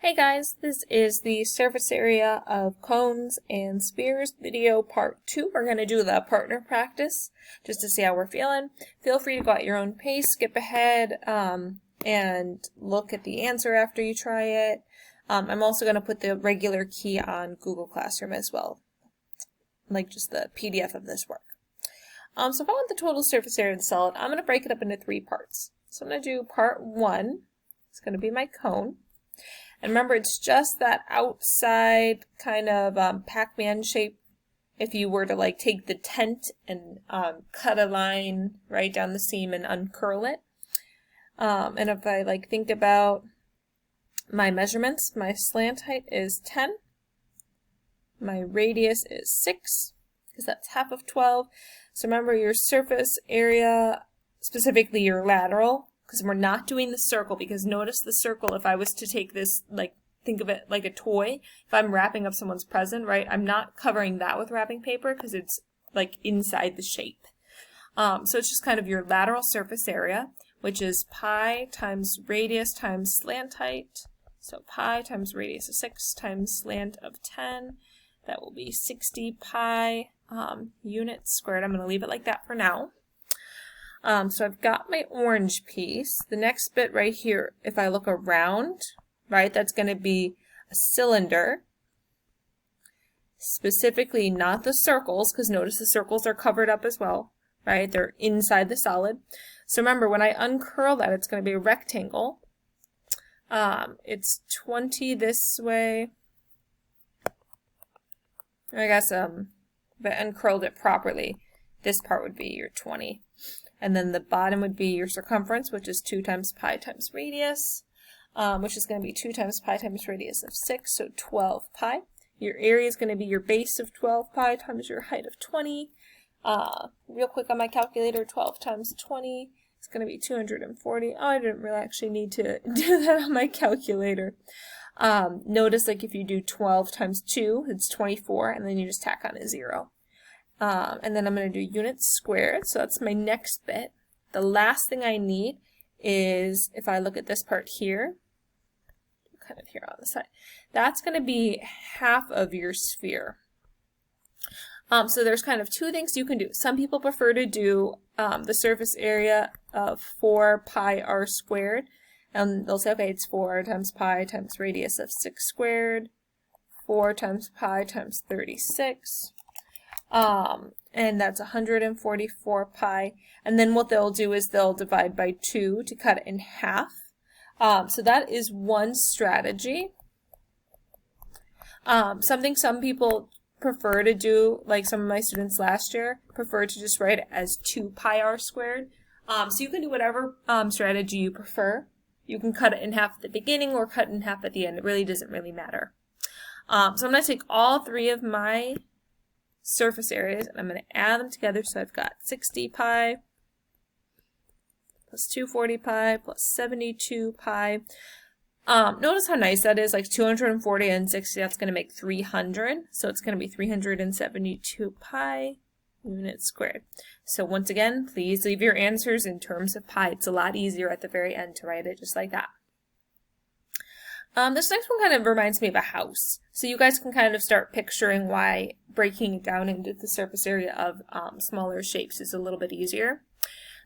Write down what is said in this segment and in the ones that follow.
Hey guys, this is the surface area of cones and spheres video part 2. We're going to do the partner practice just to see how we're feeling. Feel free to go at your own pace, skip ahead, and look at the answer after you try it. I'm also going to put the regular key on Google Classroom as well, like just the PDF of this work. So if I want the total surface area of the solid, I'm going to break it up into 3 parts. So I'm going to do part 1. It's going to be my cone. And remember, it's just that outside kind of Pac-Man shape. If you were to like take the tent and cut a line right down the seam and uncurl it. And if I like think about my measurements, my slant height is 10. My radius is 6, because that's half of 12. So remember your surface area, specifically your lateral, because we're not doing the circle, because notice the circle, if I was to take this, like, think of it like a toy, if I'm wrapping up someone's present, right, I'm not covering that with wrapping paper because it's, like, inside the shape. So it's just kind of your lateral surface area, which is pi times radius times slant height. So pi times radius of 6 times slant of 10. That will be 60 pi units squared. I'm going to leave it like that for now. So I've got my orange piece. The next bit right here, if I look around, right, that's going to be a cylinder. Specifically not the circles, because notice the circles are covered up as well, right? They're inside the solid. So remember, when I uncurl that, it's going to be a rectangle. It's 20 this way. I guess if I uncurled it properly, this part would be your 20. And then the bottom would be your circumference, which is 2 times pi times radius, which is going to be 2 times pi times radius of 6, so 12 pi. Your area is going to be your base of 12 pi times your height of 20. Real quick on my calculator, 12 times 20 is going to be 240. Oh, I didn't really actually need to do that on my calculator. Notice, like, if you do 12 times 2, it's 24, and then you just tack on a 0. And then I'm going to do units squared, so that's my next bit. The last thing I need is, if I look at this part here, kind of here on the side, that's going to be half of your sphere. So there's kind of 2 things you can do. Some people prefer to do the surface area of 4 pi r squared, and they'll say, okay, it's 4 times pi times radius of 6 squared, 4 times pi times 36. And that's 144 pi. And then what they'll do is they'll divide by 2 to cut it in half. So that is one strategy. Something some people prefer to do, like some of my students last year, prefer to just write it as 2 pi r squared. So you can do whatever strategy you prefer. You can cut it in half at the beginning or cut it in half at the end. It really doesn't really matter. So I'm going to take all 3 of my surface areas and I'm going to add them together. So I've got 60 pi plus 240 pi plus 72 pi. Notice how nice that is, like 240 and 60, that's going to make 300. So it's going to be 372 pi units squared. So once again, please leave your answers in terms of pi. It's a lot easier at the very end to write it just like that. This next one kind of reminds me of a house. So you guys can kind of start picturing why breaking it down into the surface area of smaller shapes is a little bit easier.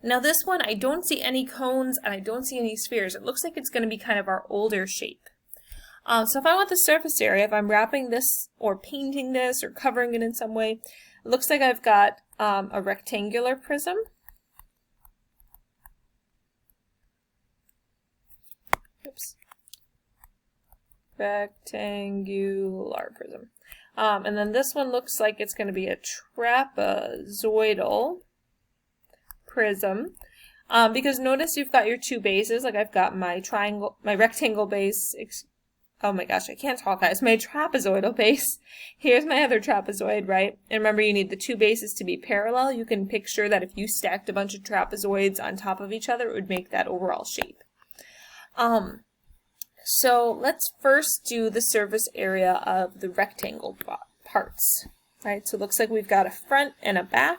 Now this one, I don't see any cones and I don't see any spheres. It looks like it's going to be kind of our older shape. So if I want the surface area, if I'm wrapping this or painting this or covering it in some way, it looks like I've got a rectangular prism. Oops. Rectangular prism. And then this one looks like it's going to be a trapezoidal prism. Because notice you've got your 2 bases. Like I've got my triangle, my rectangle base. Oh my gosh, I can't talk, guys. My trapezoidal base. Here's my other trapezoid, right? And remember, you need the 2 bases to be parallel. You can picture that if you stacked a bunch of trapezoids on top of each other, it would make that overall shape. So let's first do the surface area of the rectangle parts, right? So it looks like we've got a front and a back.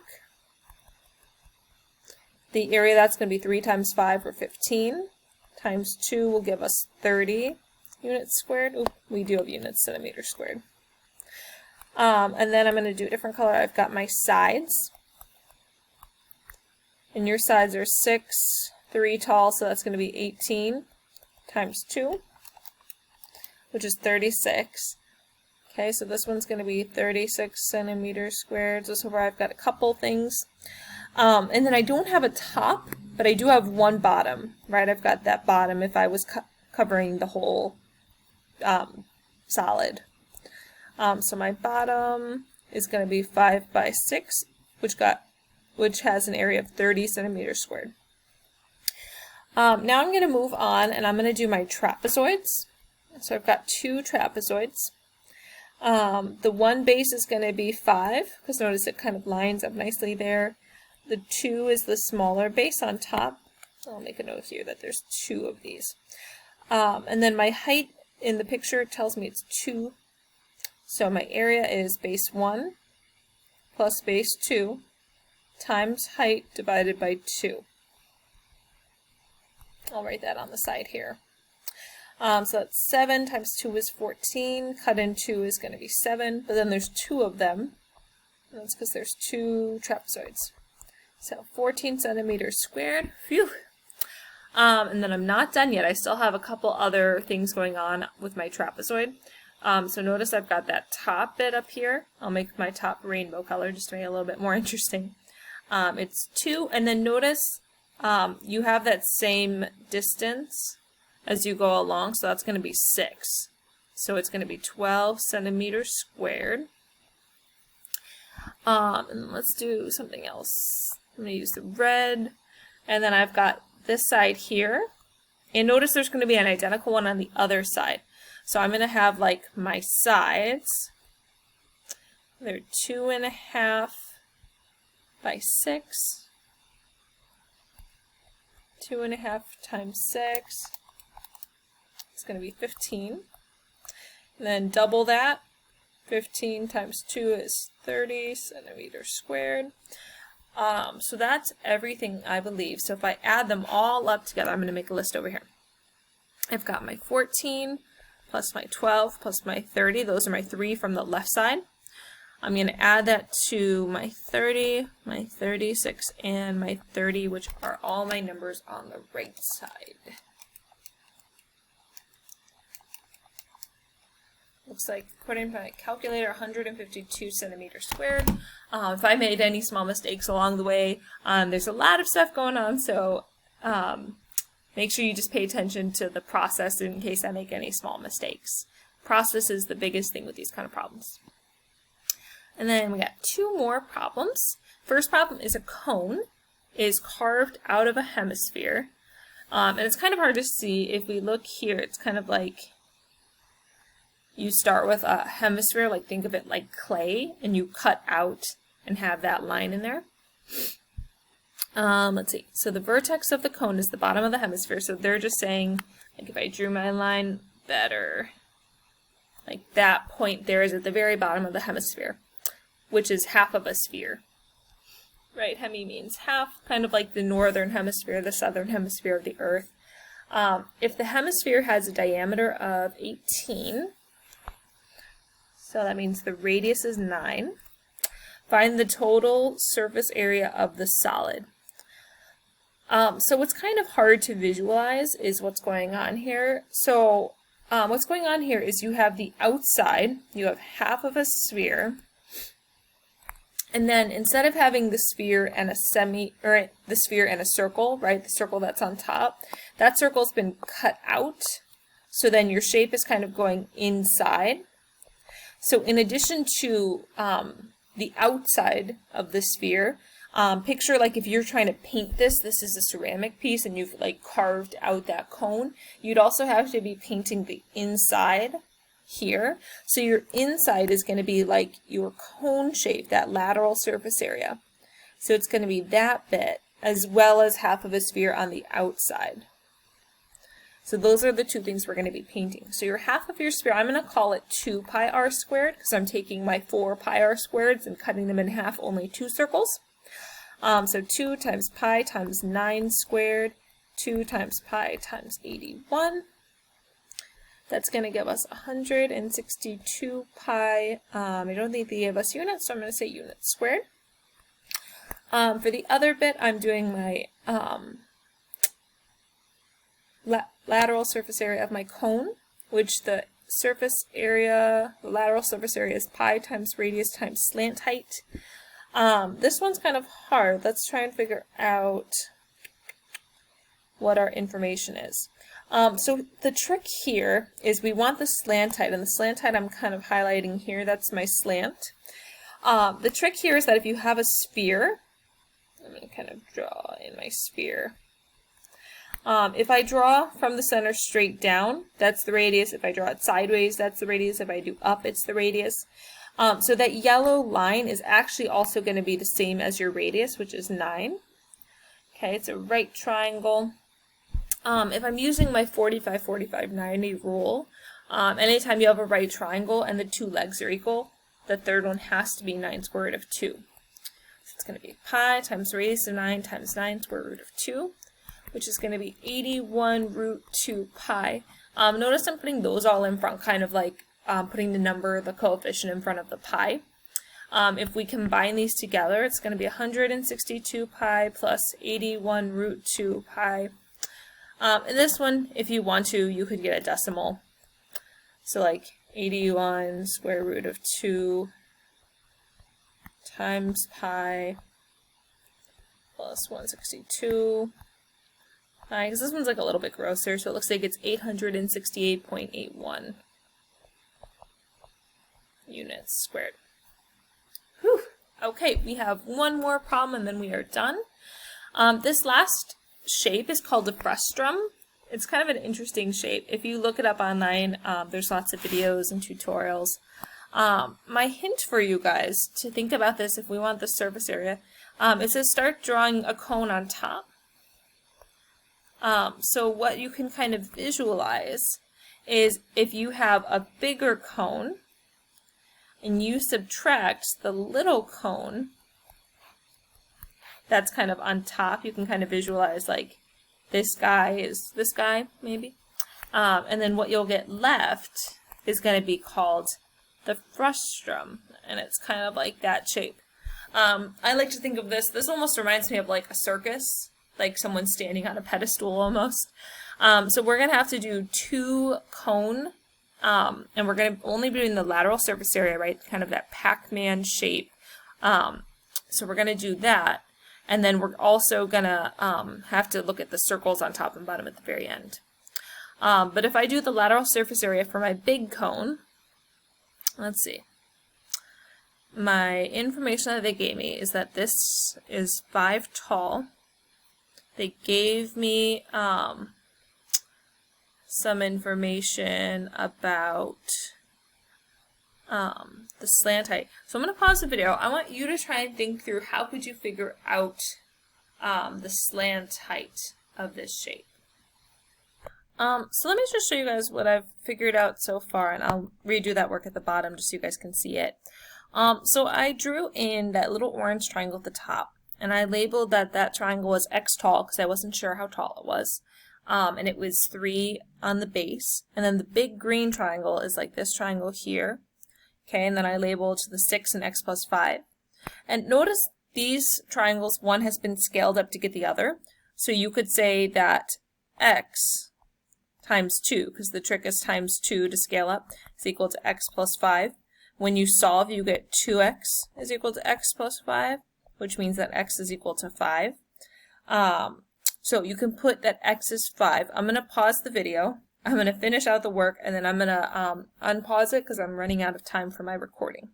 The area that's going to be 3 times 5 or 15, times 2 will give us 30, units squared. Oop, we do have units centimeters squared. And then I'm going to do a different color. I've got my sides. And your sides are 6, 3 tall, so that's going to be 18 times 2, which is 36. Okay, so this one's going to be 36 centimeters squared. So far I've got a couple things. And then I don't have a top, but I do have one bottom, right? I've got that bottom if I was covering the whole solid. So my bottom is going to be 5 by 6, which has an area of 30 centimeters squared. Now I'm going to move on and I'm going to do my trapezoids. So I've got 2 trapezoids. The one base is going to be 5, because notice it kind of lines up nicely there. The 2 is the smaller base on top. I'll make a note here that there's 2 of these. And then my height in the picture tells me it's 2. So my area is base 1 plus base 2 times height divided by 2. I'll write that on the side here. So that's 7 times 2 is 14. Cut in 2 is going to be 7, but then there's 2 of them. And that's because there's 2 trapezoids. So 14 centimeters squared. Phew. And then I'm not done yet. I still have a couple other things going on with my trapezoid. So notice I've got that top bit up here. I'll make my top rainbow color just to make it a little bit more interesting. It's 2, and then notice you have that same distance as you go along, so that's going to be 6. So it's going to be 12 centimeters squared. And let's do something else. I'm going to use the red, and then I've got this side here, and notice there's going to be an identical one on the other side. So I'm going to have like my sides, they're 2.5 by 6, 2.5 times 6, it's going to be 15, and then double that, 15 times 2 is 30 centimeters squared. So that's everything, I believe. So if I add them all up together, I'm going to make a list over here. I've got my 14 plus my 12 plus my 30. Those are my 3 from the left side. I'm going to add that to my 30, my 36, and my 30, which are all my numbers on the right side. Looks like, according to my calculator, 152 centimeters squared. If I made any small mistakes along the way, there's a lot of stuff going on, so make sure you just pay attention to the process in case I make any small mistakes. Process is the biggest thing with these kind of problems. And then we got 2 more problems. First problem is a cone is carved out of a hemisphere. And it's kind of hard to see. If we look here, it's kind of like you start with a hemisphere, like think of it like clay, and you cut out and have that line in there. Let's see. So the vertex of the cone is the bottom of the hemisphere. So they're just saying, like if I drew my line better, like that point there is at the very bottom of the hemisphere, which is half of a sphere. Right, hemi means half, kind of like the northern hemisphere, the southern hemisphere of the Earth. If the hemisphere has a diameter of 18, so that means the radius is 9, find the total surface area of the solid. So what's kind of hard to visualize is what's going on here. So what's going on here is you have the outside, you have half of a sphere, and then instead of having the sphere and the sphere and a circle, right, the circle that's on top, that circle's been cut out, so then your shape is kind of going inside. So in addition to the outside of the sphere, picture like if you're trying to paint this is a ceramic piece and you've like carved out that cone, you'd also have to be painting the inside here. So your inside is going to be like your cone shape, that lateral surface area. So it's going to be that bit as well as half of a sphere on the outside. So those are the 2 things we're going to be painting. So your half of your sphere, I'm going to call it 2 pi r squared because I'm taking my 4 pi r squareds and cutting them in half, only 2 circles. So 2 times pi times 9 squared, 2 times pi times 81. That's going to give us 162 pi. I don't think they give us units, so I'm going to say units squared. For the other bit, I'm doing my lateral surface area of my cone, which the lateral surface area is pi times radius times slant height. This one's kind of hard. Let's try and figure out what our information is. So the trick here is we want the slant height, and the slant height I'm kind of highlighting here. That's my slant. The trick here is that if you have a sphere, I'm going to kind of draw in my sphere. If I draw from the center straight down, that's the radius. If I draw it sideways, that's the radius. If I do up, it's the radius. So that yellow line is actually also going to be the same as your radius, which is 9. Okay, it's a right triangle. If I'm using my 45, 45, 90 rule, anytime you have a right triangle and the two legs are equal, the third one has to be 9 square root of 2. So it's going to be pi times the radius of 9 times 9 square root of 2. Which is going to be 81 root 2 pi. Notice I'm putting those all in front, kind of like putting the coefficient in front of the pi. If we combine these together, it's going to be 162 pi plus 81 root 2 pi. In this one, if you want to, you could get a decimal. So like 81 square root of 2 times pi plus 162. Because this one's like a little bit grosser, so it looks like it's 868.81 units squared. Whew. Okay, we have one more problem and then we are done. This last shape is called a frustrum. It's kind of an interesting shape. If you look it up online, there's lots of videos and tutorials. My hint for you guys to think about this if we want the surface area is to start drawing a cone on top. So what you can kind of visualize is if you have a bigger cone and you subtract the little cone that's kind of on top, you can kind of visualize like this guy is this guy maybe. And then what you'll get left is going to be called the frustrum, and it's kind of like that shape. I like to think of this almost reminds me of like a circus. Like someone standing on a pedestal almost. So we're going to have to do 2 cone, and we're going to only be doing the lateral surface area, right? Kind of that Pac-Man shape. So we're going to do that, and then we're also going to have to look at the circles on top and bottom at the very end. But if I do the lateral surface area for my big cone, let's see. My information that they gave me is that this is 5 tall. They gave me some information about the slant height. So I'm going to pause the video. I want you to try and think through how could you figure out the slant height of this shape. So let me just show you guys what I've figured out so far, and I'll redo that work at the bottom just so you guys can see it. So I drew in that little orange triangle at the top. And I labeled that triangle was X tall because I wasn't sure how tall it was. And it was 3 on the base. And then the big green triangle is like this triangle here. Okay, and then I labeled the 6 and X plus 5. And notice these triangles, one has been scaled up to get the other. So you could say that X times 2, because the trick is times 2 to scale up, is equal to X plus 5. When you solve, you get 2X is equal to X plus 5. Which means that X is equal to 5. So you can put that X is 5. I'm going to pause the video. I'm going to finish out the work, and then I'm going to unpause it because I'm running out of time for my recording.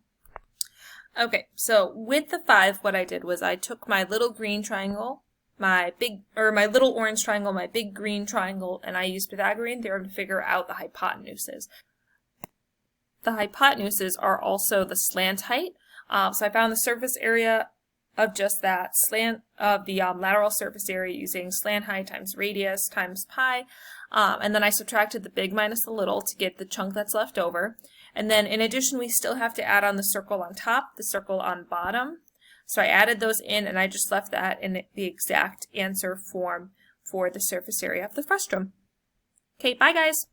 Okay, so with the 5, what I did was I took my little green triangle, my little orange triangle, my big green triangle, and I used Pythagorean theorem to figure out the hypotenuses. The hypotenuses are also the slant height. So I found the surface area of just that slant of the lateral surface area using slant height times radius times pi, and then I subtracted the big minus the little to get the chunk that's left over. And then in addition, we still have to add on the circle on top, the circle on bottom. So I added those in, and I just left that in the exact answer form for the surface area of the frustrum. Okay, bye guys!